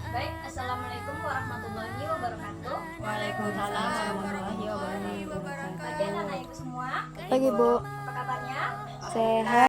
Baik, Assalamualaikum warahmatullahi wabarakatuh. Waalaikumsalam warahmatullahi Pagi wabarakatuh. anak-anak ibu semua, Pagi Bu, apa kabarnya? sehat.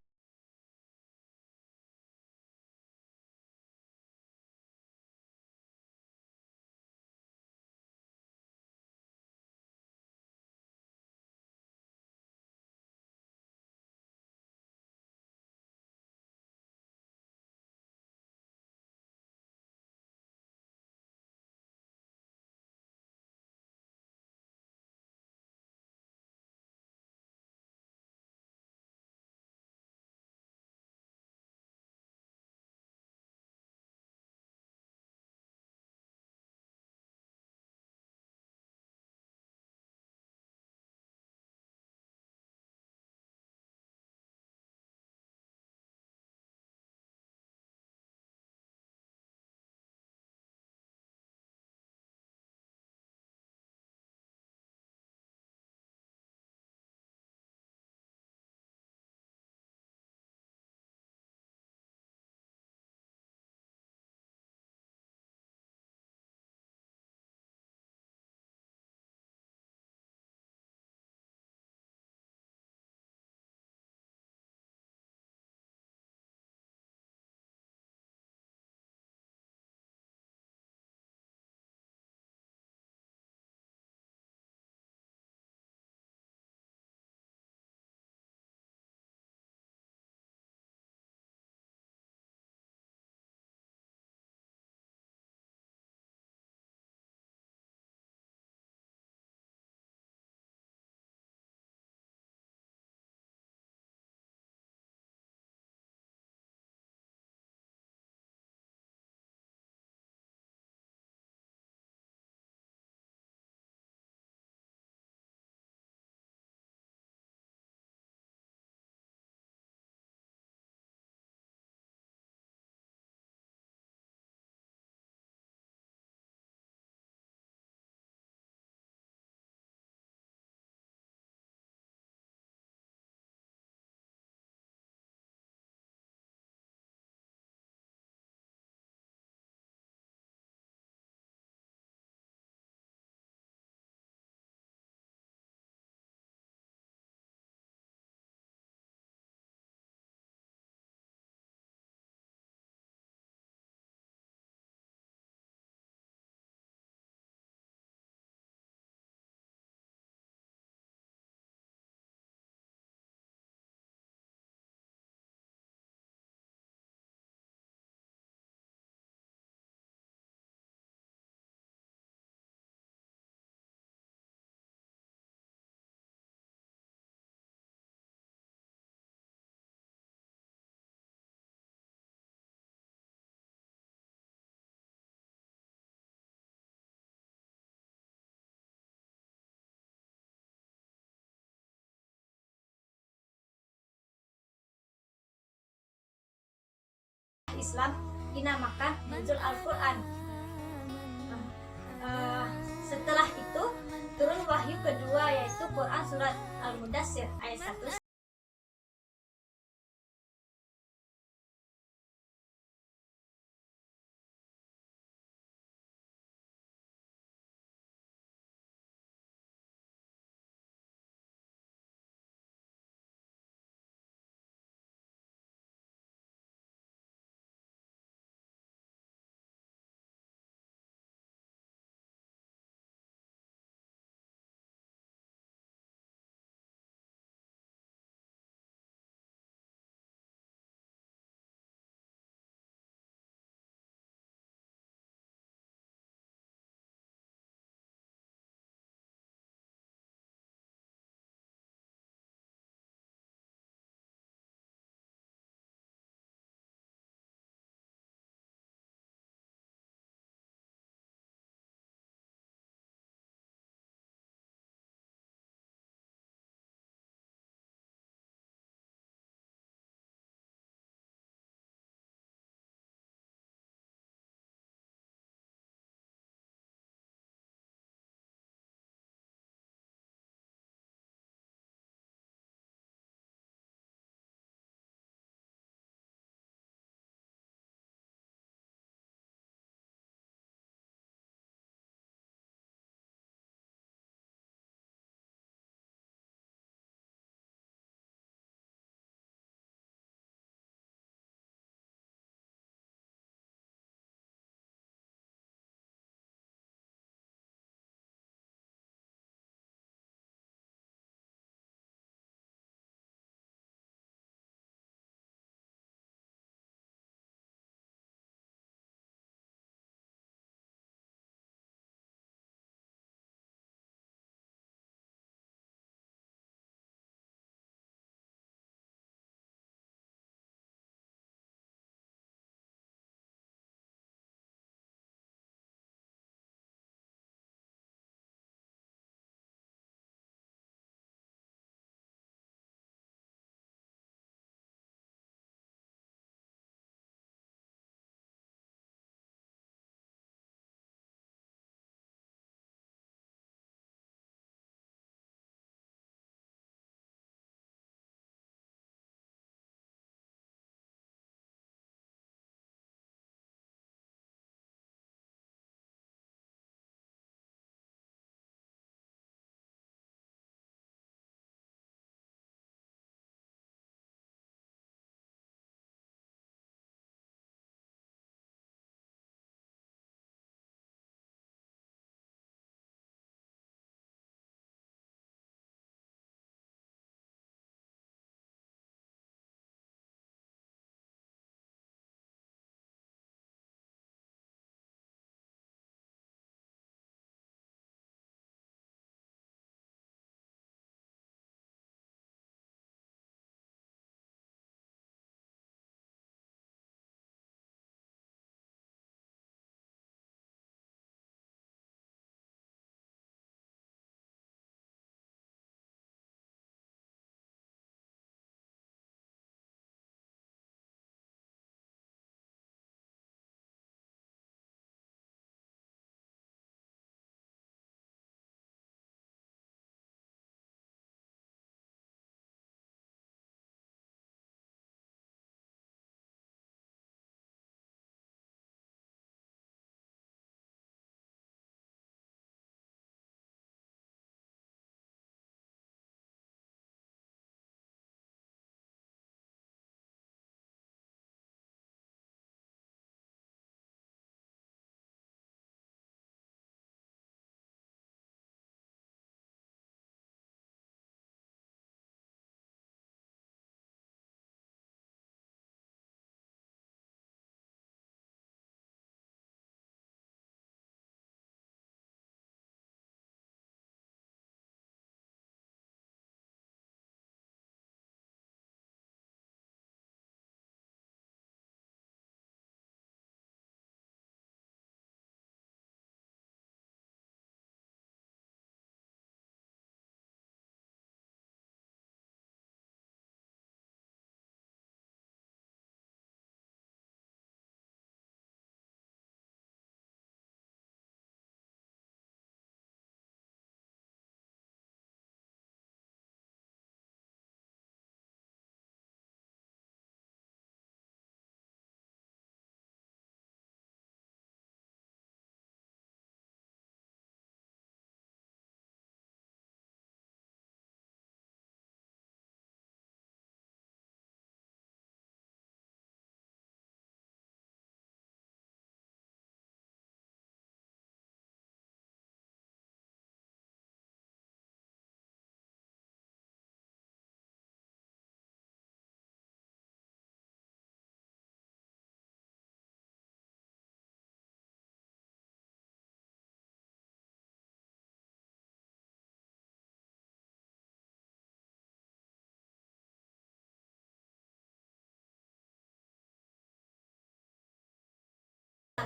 Islam dinamakan Nuzul Al-Quran. Setelah itu turun wahyu kedua yaitu Quran surat Al-Mudassir ayat 1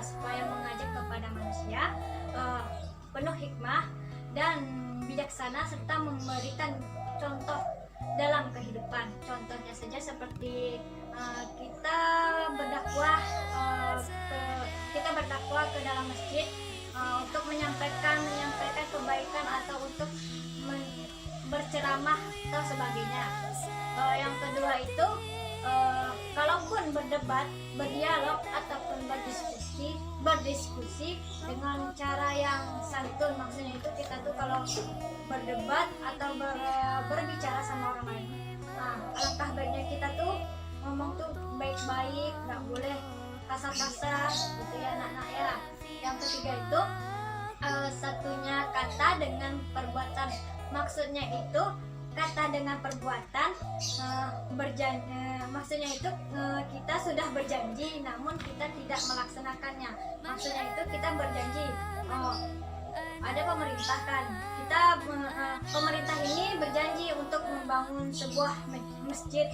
supaya mengajak kepada manusia penuh hikmah dan bijaksana serta memberikan contoh dalam kehidupan. Contohnya saja seperti kita berdakwah ke dalam masjid untuk menyampaikan kebaikan atau untuk berceramah atau sebagainya. Yang kedua itu kalaupun berdebat, berdialog ataupun berdiskusi dengan cara yang santun. Maksudnya itu kita tuh kalau berdebat atau berbicara sama orang lain, alangkah baiknya kita tuh ngomong tuh baik-baik, nggak boleh kasar-kasar gitu ya anak-anak ya. Yang ketiga itu satunya kata dengan perbuatan. Maksudnya itu kata dengan perbuatan maksudnya itu kita sudah berjanji namun kita tidak melaksanakannya. Maksudnya itu kita berjanji, ada pemerintah kan, kita pemerintah ini berjanji untuk membangun sebuah masjid,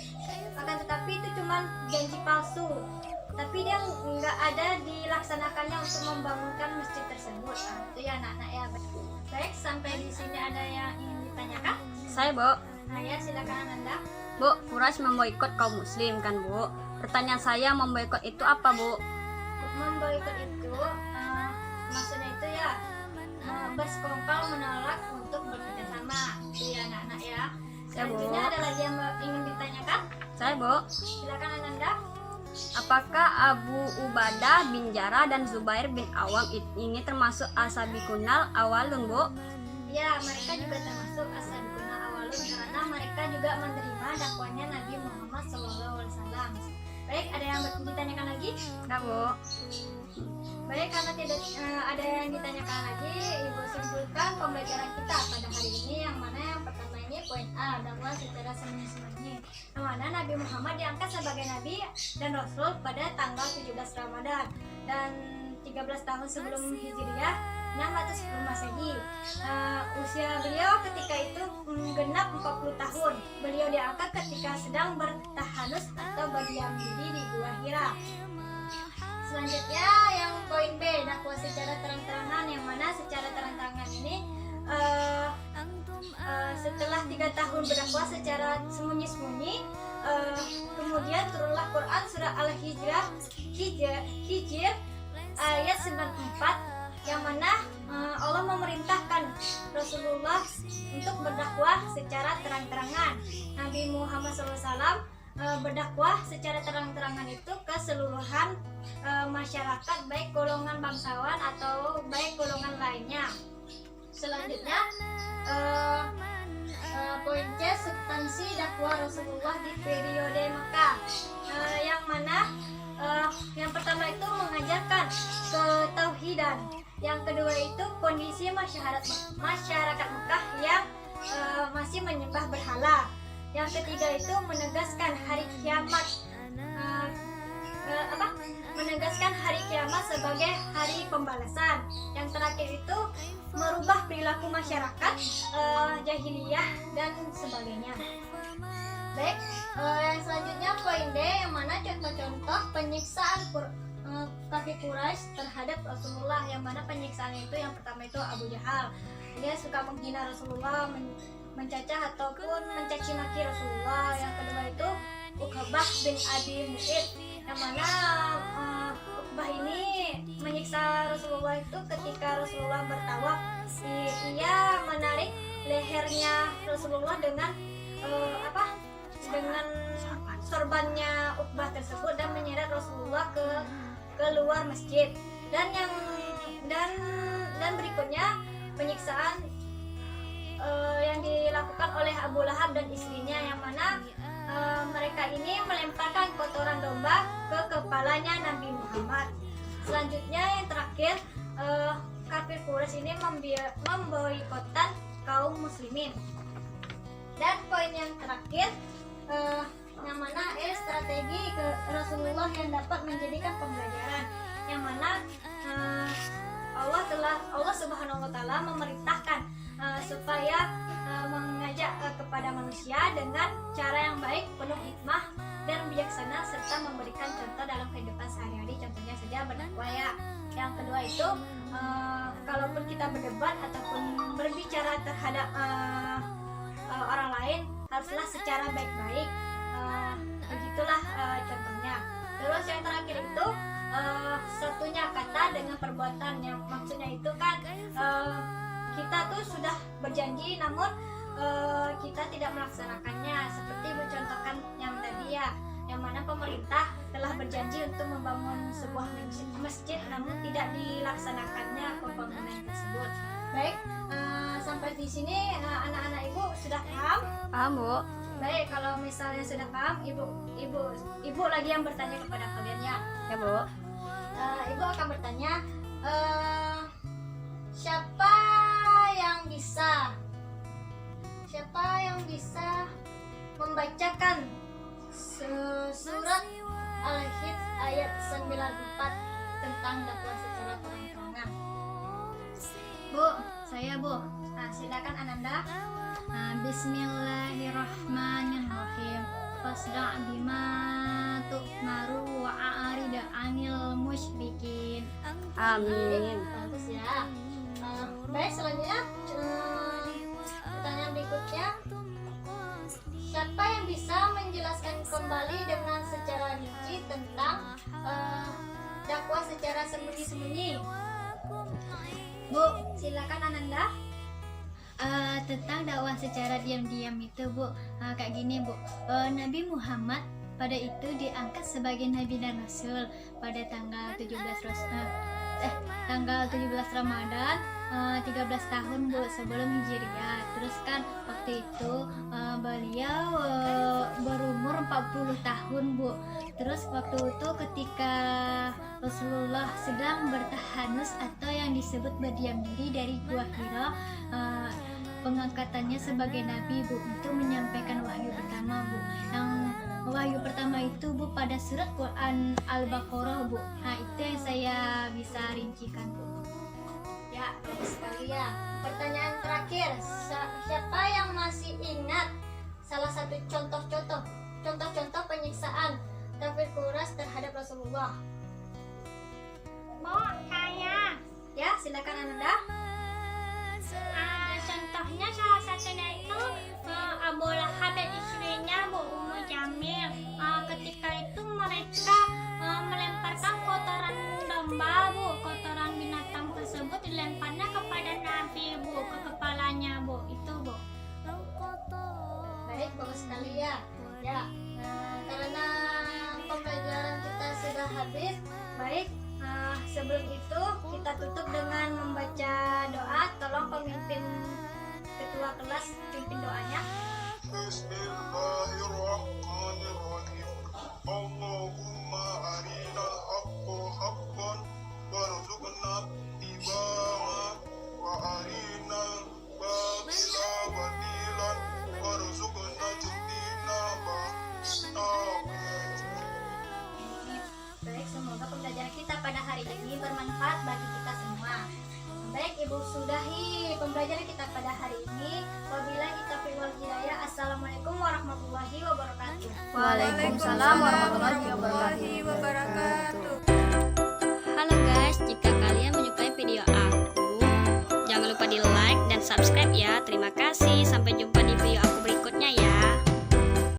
akan tetapi itu cuma janji palsu, tapi dia nggak ada dilaksanakannya untuk membangunkan masjid tersebut. Itu ya anak-anak ya. Baik, sampai di sini ada yang ingin ditanyakan? Saya, Bu. Nah ya, silakan Anda. Bu, Quraisy memboikot kaum muslim kan, Bu? Pertanyaan saya, memboikot itu apa, Bu? Memboikot itu maksudnya itu ya bersekongkol menolak untuk bekerja sama. Itu ya anak-anak ya. Selanjutnya ada lagi yang ingin ditanyakan? Saya, Bu. Silakan Anda. Apakah Abu Ubadah bin Jarrah dan Zubair bin Awam ini termasuk asabiqunal awalun, Bu? Ya, mereka juga termasuk asabiqunal awalun karena mereka juga menerima dakwahnya Nabi Muhammad SAW. Baik, ada yang ditanyakan lagi? Enggak, Bu. Baik, karena tidak ada yang ditanyakan lagi, Ibu simpulkan pembelajaran kita pada hari ini, yang mana yang pertama ini poin A, dakwah secara sembunyi-sembunyi, yang mana Nabi Muhammad diangkat sebagai Nabi dan Rasul pada tanggal 17 Ramadan dan 13 tahun sebelum Hijriah 610 Masehi. Usia beliau ketika itu genap 40 tahun. Beliau diangkat ketika sedang bertahanus atau berdiam diri di Gua Hira. Selanjutnya yang poin B, dakwah secara terang-terangan, yang mana secara terang-terangan ini setelah 3 tahun berdakwah secara sembunyi-sembunyi, kemudian turunlah Quran surah Al-Hijr ayat 94, yang mana Allah memerintahkan Rasulullah untuk berdakwah secara terang-terangan. Nabi Muhammad SAW berdakwah secara terang-terangan itu ke seluruhan masyarakat, baik golongan bangsawan atau baik golongan lainnya. Selanjutnya poin C, substansi dakwah Rasulullah di periode Mekah, yang mana yang pertama itu mengajarkan ketauhidan, yang kedua itu kondisi masyarakat Mekah yang masih menyembah berhala, yang ketiga itu menegaskan hari kiamat, menegaskan hari kiamat sebagai hari pembalasan, yang terakhir itu merubah perilaku masyarakat jahiliyah dan sebagainya. Baik, yang selanjutnya poin D, yang mana contoh-contoh penyiksaan kafir Quraisy terhadap Rasulullah, yang mana penyiksaan itu yang pertama itu Abu Jahal, dia suka menghina Rasulullah, mencacah ataupun mencaci maki Rasulullah. Yang kedua itu Uqbah bin Abi Mu'id, yang mana Uqbah ini menyiksa Rasulullah itu ketika Rasulullah bertawaf. Ia menarik lehernya Rasulullah dengan dengan sorbannya Uqbah tersebut dan menyeret Rasulullah ke luar masjid. Dan berikutnya penyiksaan yang dilakukan oleh Abu Lahab dan istrinya, yang mana mereka ini melemparkan kotoran domba ke kepalanya Nabi Muhammad. Selanjutnya yang terakhir, kafir Quraisy ini memboikotkan kaum muslimin. Dan poin yang terakhir, yang mana strategi ke Rasulullah yang dapat menjadikan pembelajaran, yang mana Allah Subhanahu wa taala memerintahkan supaya mengajak kepada manusia dengan cara yang baik, penuh hikmah dan bijaksana serta memberikan contoh dalam kehidupan sehari-hari, contohnya saja berdakwah ya. Yang kedua itu kalaupun kita berdebat ataupun berbicara terhadap orang lain haruslah secara baik-baik. Begitulah contohnya. Terus yang terakhir itu satunya kata dengan perbuatan, yang maksudnya itu kan kita tuh sudah berjanji namun kita tidak melaksanakannya, seperti mencontohkan yang tadi ya, yang mana pemerintah telah berjanji untuk membangun sebuah masjid namun tidak dilaksanakannya pembangunan tersebut. Baik, sampai di sini anak-anak ibu sudah paham? Paham, Bu? Baik, kalau misalnya sudah paham, ibu lagi yang bertanya kepada kalian ya. Ya, Bu. Ibu akan bertanya, siapa yang bisa membacakan surat Al-Hijr ayat 94 tentang dakwah secara terang-terangan? Bu, saya Bu. Nah, silakan Ananda. Bismillahirrahmanirrahim. Fasda' bima tu'maru wa a'rid 'anil musyrikin. Amin. Bagus ya. Baik, selanjutnya pertanyaan berikutnya, siapa yang bisa menjelaskan kembali dengan secara rinci tentang dakwah secara sembunyi-sembunyi? Bu, Silakan Ananda. tentang dakwah secara diam-diam itu Bu, kayak gini Bu. Nabi Muhammad pada itu diangkat sebagai nabi dan rasul pada tanggal 17 Ramadan 13 tahun Bu sebelum Hijriah. Terus kan waktu itu beliau berumur 40 tahun Bu. Terus waktu itu ketika Rasulullah sedang bertahanus atau yang disebut berdiam diri dari Gua Hira, pengangkatannya sebagai nabi Bu untuk menyampaikan wahyu pertama Bu. Yang wahyu pertama itu Bu pada surat Quran Al-Baqarah Bu. Nah, itu yang saya bisa rincikan Bu. Ya, bagus sekali ya. Pertanyaan terakhir, siapa yang masih ingat salah satu contoh penyiksaan kafir Quraisy terhadap Rasulullah? Bu, saya. Ya, silakan Ananda. Contohnya salah satunya itu Abu Lahab dan istrinya Bu Ummu Jamil. Ketika itu mereka melemparkan kotoran domba Bu, kotoran binatang tersebut dilemparnya kepada Nabi Bu, ke kepalanya Bu, itu Bu. Baik, bagus sekali ya. Ya, karena pembelajaran kita sudah habis. Baik, sebelum itu kita tutup dengan membaca doa. Tolong pemimpin ketua kelas pimpin doanya. Bismillahirrahmanirrahim. Allahumma arinal haqqa haqqan warzuqna ittiba'ahu wa arinal batila batilan warzuqna ijtinabah. Baik, semoga pembelajaran kita pada hari ini bermanfaat bagi kita semua. Baik, Ibu sudahi pembelajaran kita pada hari ini. Wabillahi taufiq wal hidayah. Assalamualaikum warahmatullahi wabarakatuh. Waalaikumsalam warahmatullahi wabarakatuh. Halo guys, jika kalian menyukai video aku, jangan lupa di like dan subscribe ya. Terima kasih.